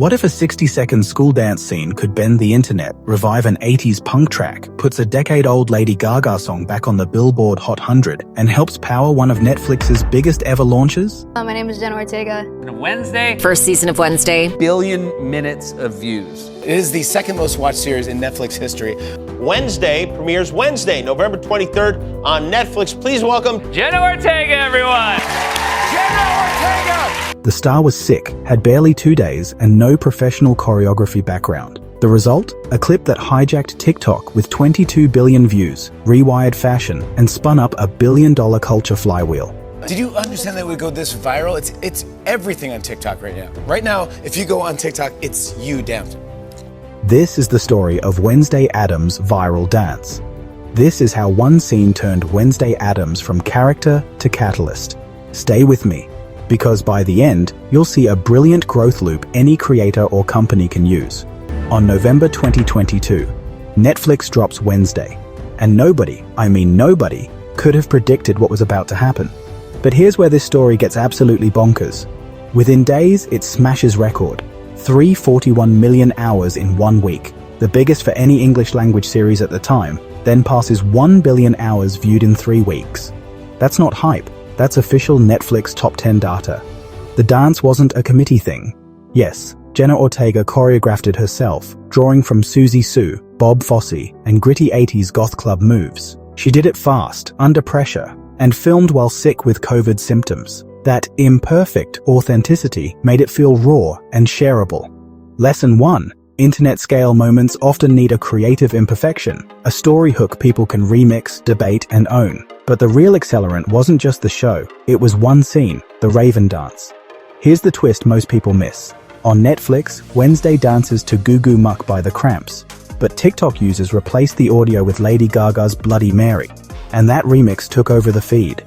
What if a 60-second school dance scene could bend the internet, revive an 80s punk track, puts a decade-old Lady Gaga song back on the Billboard Hot 100, and helps power one of Netflix's biggest ever launches? My name is Jenna Ortega. Wednesday. First season of Wednesday. Billion minutes of views. It is the second most watched series in Netflix history. Wednesday premieres Wednesday, November 23rd on Netflix. Please welcome Jenna Ortega, everyone. Jenna Ortega! The star was sick, had barely 2 days, and no professional choreography background. The result? A clip that hijacked TikTok with 22 billion views, rewired fashion, and spun up a billion-dollar culture flywheel. Did you understand that it would go this viral? It's everything on TikTok right now. Right now, if you go on TikTok, it's you dancing. This is the story of Wednesday Addams' viral dance. This is how one scene turned Wednesday Addams from character to catalyst. Stay with me, because by the end, you'll see a brilliant growth loop any creator or company can use. On November 2022, Netflix drops Wednesday, and nobody, I mean nobody, could have predicted what was about to happen. But here's where this story gets absolutely bonkers. Within days, it smashes record. 341 million hours in 1 week, the biggest for any English language series at the time, then passes 1 billion hours viewed in 3 weeks. That's not hype, that's official Netflix top 10 data. The dance wasn't a committee thing. Yes, Jenna Ortega choreographed it herself, drawing from Suzy Sue, Bob Fosse, and gritty 80s goth club moves. She did it fast, under pressure, and filmed while sick with COVID symptoms. That imperfect authenticity made it feel raw and shareable. Lesson 1. Internet-scale moments often need a creative imperfection, a story hook people can remix, debate, and own. But the real accelerant wasn't just the show, it was one scene, the Raven dance. Here's the twist most people miss. On Netflix, Wednesday dances to Goo Goo Muck by The Cramps, but TikTok users replaced the audio with Lady Gaga's Bloody Mary, and that remix took over the feed.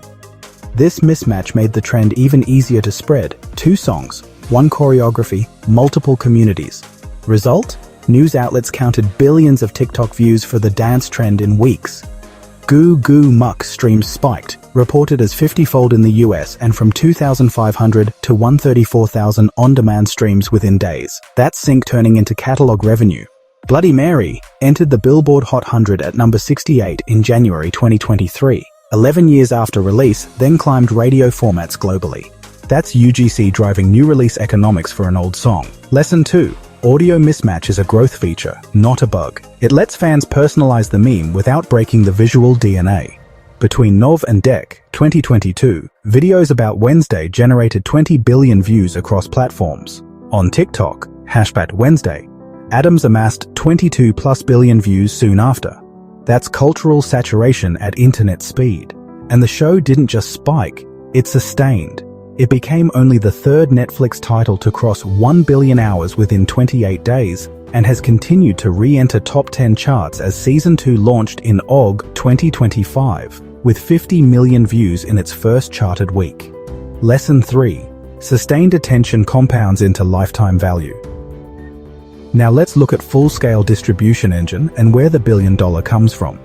This mismatch made the trend even easier to spread. 2 songs, 1 choreography, multiple communities. Result? News outlets counted billions of TikTok views for the dance trend in weeks. Goo Goo Muck streams spiked, reported as 50-fold in the US and from 2,500 to 134,000 on-demand streams within days. That's sync turning into catalog revenue. Bloody Mary entered the Billboard Hot 100 at number 68 in January 2023. 11 years after release, then climbed radio formats globally. That's UGC driving new release economics for an old song. Lesson 2. Audio mismatch is a growth feature, not a bug. It lets fans personalize the meme without breaking the visual DNA. Between Nov and Dec, 2022, videos about Wednesday generated 20 billion views across platforms. On TikTok, #Wednesday, Addams amassed 22+ billion views soon after. That's cultural saturation at internet speed. And the show didn't just spike, it sustained. It became only the 3rd Netflix title to cross 1 billion hours within 28 days, and has continued to re-enter top 10 charts as Season 2 launched in August 2025, with 50 million views in its first charted week. Lesson 3. Sustained attention compounds into lifetime value. Now let's look at full-scale distribution engine and where the $1 billion comes from.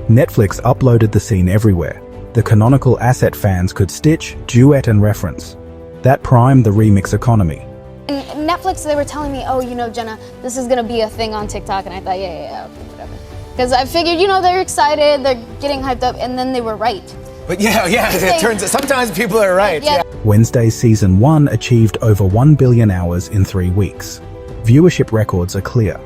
Netflix uploaded the scene everywhere. The canonical asset fans could stitch, duet, and reference. That primed the remix economy. And Netflix, they were telling me, oh, Jenna, this is gonna be a thing on TikTok, and I thought, yeah, okay, whatever. Because I figured, they're excited, they're getting hyped up, and then they were right. But yeah, it turns out sometimes people are right. Yeah. Wednesday's Season 1 achieved over 1 billion hours in 3 weeks. Viewership records are clear.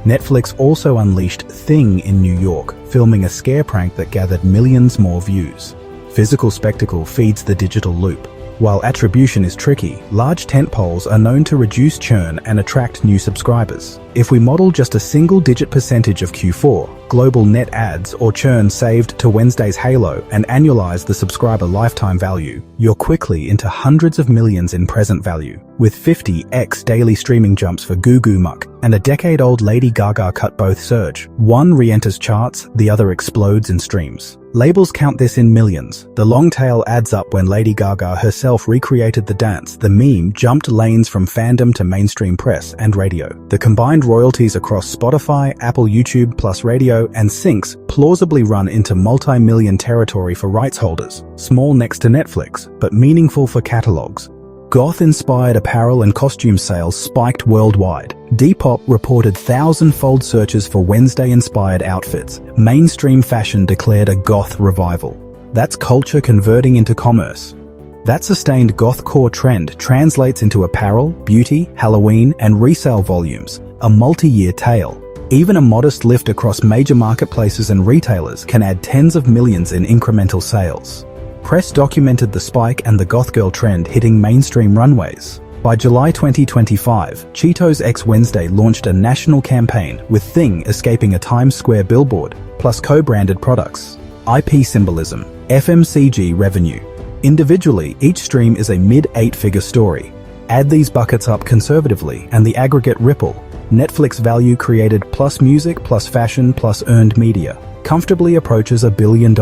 Netflix also unleashed Thing in New York, filming a scare prank that gathered millions more views. Physical spectacle feeds the digital loop. While attribution is tricky, large tentpoles are known to reduce churn and attract new subscribers. If we model just a single-digit percentage of Q4, global net adds or churn saved to Wednesday's halo and annualize the subscriber lifetime value, you're quickly into hundreds of millions in present value. With 50x daily streaming jumps for Goo Goo Muck and a decade-old Lady Gaga cut both surge. One re-enters charts, the other explodes in streams. Labels count this in millions. The long tail adds up when Lady Gaga herself recreated the dance. The meme jumped lanes from fandom to mainstream press and radio. The combined royalties across Spotify, Apple, YouTube, plus radio, and syncs plausibly run into multi-million territory for rights holders. Small next to Netflix, but meaningful for catalogs. Goth-inspired apparel and costume sales spiked worldwide. Depop reported 1,000-fold searches for Wednesday-inspired outfits. Mainstream fashion declared a goth revival. That's culture converting into commerce. That sustained goth core trend translates into apparel, beauty, Halloween, and resale volumes, a multi-year tale. Even a modest lift across major marketplaces and retailers can add tens of millions in incremental sales. Press documented the spike and the goth girl trend hitting mainstream runways. By July 2025, Cheetos X Wednesday launched a national campaign with Thing escaping a Times Square billboard, plus co-branded products. IP symbolism, FMCG revenue. Individually, each stream is a mid-8-figure story. Add these buckets up conservatively and the aggregate ripple. Netflix value created plus music plus fashion plus earned media comfortably approaches $1 billion,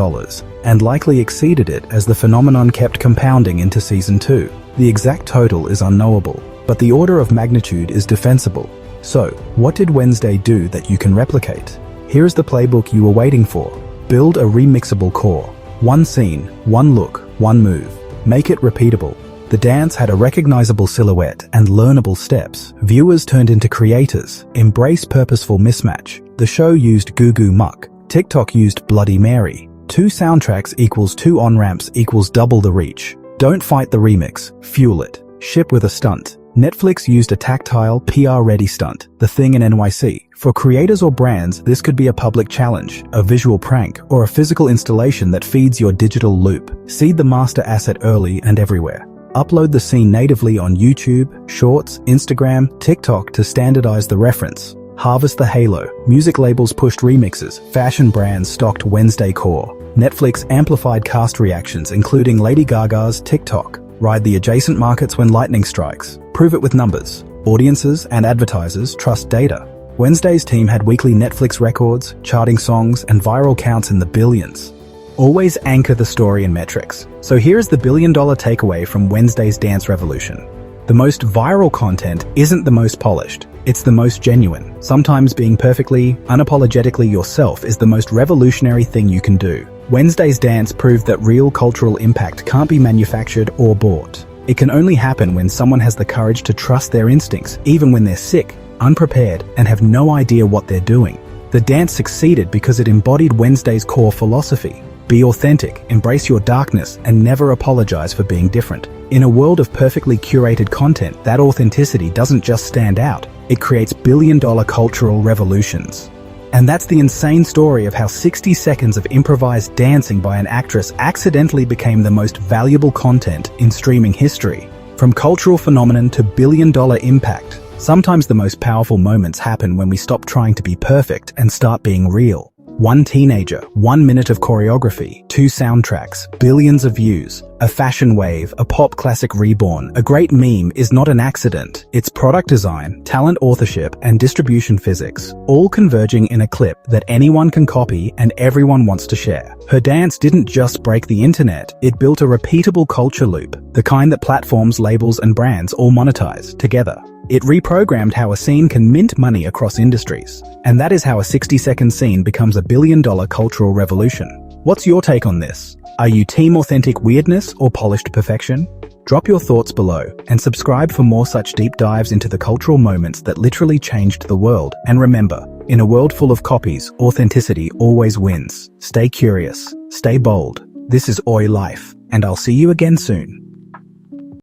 and likely exceeded it as the phenomenon kept compounding into Season 2. The exact total is unknowable, but the order of magnitude is defensible. So, what did Wednesday do that you can replicate? Here's the playbook you were waiting for. Build a remixable core. One scene, one look, one move. Make it repeatable. The dance had a recognizable silhouette and learnable steps. Viewers turned into creators. Embrace purposeful mismatch. The show used Goo Goo Muck. TikTok used Bloody Mary. 2 soundtracks equals 2 on-ramps equals double the reach. Don't fight the remix, fuel it. Ship with a stunt. Netflix used a tactile, PR-ready stunt, The Thing in NYC. For creators or brands, this could be a public challenge, a visual prank, or a physical installation that feeds your digital loop. Seed the master asset early and everywhere. Upload the scene natively on YouTube, Shorts, Instagram, TikTok to standardize the reference. Harvest the halo. Music labels pushed remixes. Fashion brands stocked Wednesday core. Netflix amplified cast reactions, including Lady Gaga's TikTok. Ride the adjacent markets when lightning strikes. Prove it with numbers. Audiences and advertisers trust data. Wednesday's team had weekly Netflix records, charting songs, and viral counts in the billions. Always anchor the story in metrics. So here's the $1 billion takeaway from Wednesday's dance revolution. The most viral content isn't the most polished, it's the most genuine. Sometimes being perfectly, unapologetically yourself is the most revolutionary thing you can do. Wednesday's dance proved that real cultural impact can't be manufactured or bought. It can only happen when someone has the courage to trust their instincts, even when they're sick, unprepared, and have no idea what they're doing. The dance succeeded because it embodied Wednesday's core philosophy. Be authentic, embrace your darkness, and never apologize for being different. In a world of perfectly curated content, that authenticity doesn't just stand out, it creates billion-dollar cultural revolutions. And that's the insane story of how 60 seconds of improvised dancing by an actress accidentally became the most valuable content in streaming history. From cultural phenomenon to billion-dollar impact, sometimes the most powerful moments happen when we stop trying to be perfect and start being real. 1 teenager, 1 minute of choreography, 2 soundtracks, billions of views, a fashion wave, a pop classic reborn. A great meme is not an accident. It's product design, talent authorship, and distribution physics, all converging in a clip that anyone can copy and everyone wants to share. Her dance didn't just break the internet, it built a repeatable culture loop, the kind that platforms, labels, and brands all monetize together. It reprogrammed how a scene can mint money across industries. And that is how a 60-second scene becomes a billion-dollar cultural revolution. What's your take on this? Are you team authentic weirdness or polished perfection? Drop your thoughts below and subscribe for more such deep dives into the cultural moments that literally changed the world. And remember, in a world full of copies, authenticity always wins. Stay curious, stay bold. This is Oi Life, and I'll see you again soon.